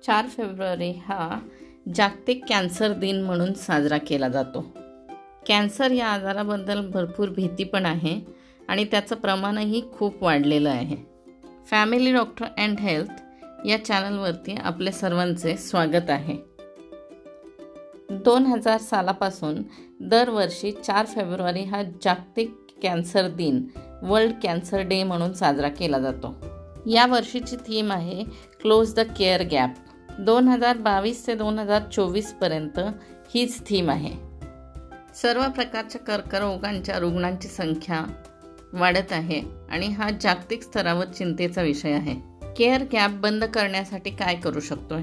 4 February हा जागतिक cancer दिन म्हणून साजरा केला जातो। कॅन्सर या आजाराबद्दल भरपूर भीती पण आहे आणि त्याचं प्रमाणही खूप वाढलेलं आहे। फॅमिली डॉक्टर अँड हेल्थ या चॅनलवरती आपले सर्वांचे स्वागत आहे। 2000 सालापासून दरवर्षी 4 फेब्रुवारी हा जागतिक कॅन्सर दिन वर्ल्ड कॅन्सर डे म्हणून साजरा केला जातो। या वर्षीची थीम आहे क्लोज द केअर गॅप। 2022 ते 2024 पर्यंत हीच थीम आहे। सर्व प्रकारच्या कर्करोगांच्या रुग्णांची संख्या वाढत आहे आणि हा जागतिक स्तरावर चिंतेचा विषय आहे। केअर गॅप बंद करण्यासाठी काय करू शकतोय?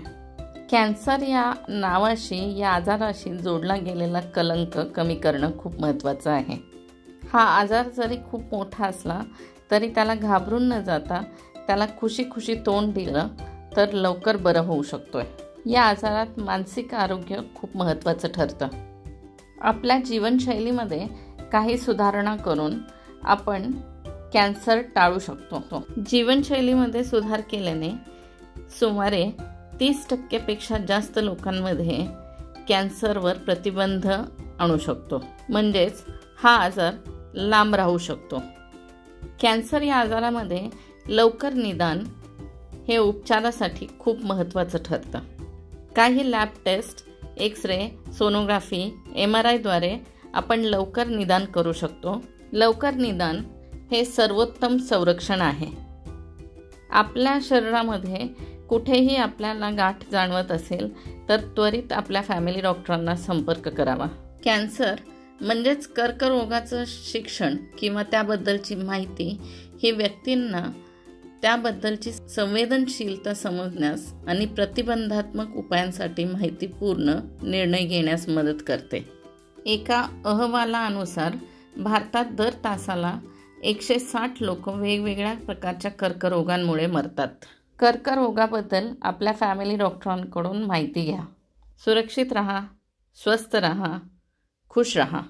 कॅन्सर या नावाशी या आजाराशी जोडला गेलेला कलंक कमी करणं खूप महत्त्वाचं आहे। हा आजार जरी खूप मोठा असला तरी त्याला घाबरून न जाता त्याला खुशी तोंड दिलं तर लवकर बरं होऊ शकतोय। या आजारात मानसिक आरोग्य खूप महत्त्वाचं ठरतं। आपल्या जीवनशैलीमध्ये काही सुधारणा करून आपण कॅन्सर टाळू शकतो। जीवनशैलीमध्ये सुधार केल्याने सुमारे 30% पेक्षा जास्त लोकांमध्ये कॅन्सरवर प्रतिबंध आणू शकतो, म्हणजेच हा आजार लांब राहू शकतो। कॅन्सर या आजारामध्ये लवकर निदान हे उपचारासाठी खूप महत्त्वाचं ठरतं। काही lab test, x-ray, sonography, MRI द्वारे आपण लवकर निदान करू शकतो। लवकर निदान हे सर्वोत्तम संरक्षण आहे। आपल्या शरीरामध्ये कुठेही आपल्याला गाठ जाणवत असेल तर त्वरित आपल्या फॅमिली डॉक्टरांना संपर्क करावा। कॅन्सर म्हणजेच कर्करोगाचं शिक्षण किंवा त्याबद्दलची माहिती ही व्यक्तींना त्याबद्दलची संवेदनशीलता समजण्यास आणि प्रतिबंधात्मक उपायांसाठी माहितीपूर्ण निर्णय घेण्यास मदत करते। एका अहवालानुसार भारतात दर तासाला 160 लोक वेगवेगळ्या प्रकारच्या कर्करोगांमुळे मरतात। कर्करोगाबद्दल आपल्या फॅमिली डॉक्टरांकडून माहिती घ्या। सुरक्षित रहा, स्वस्थ रहा, खुश रहा।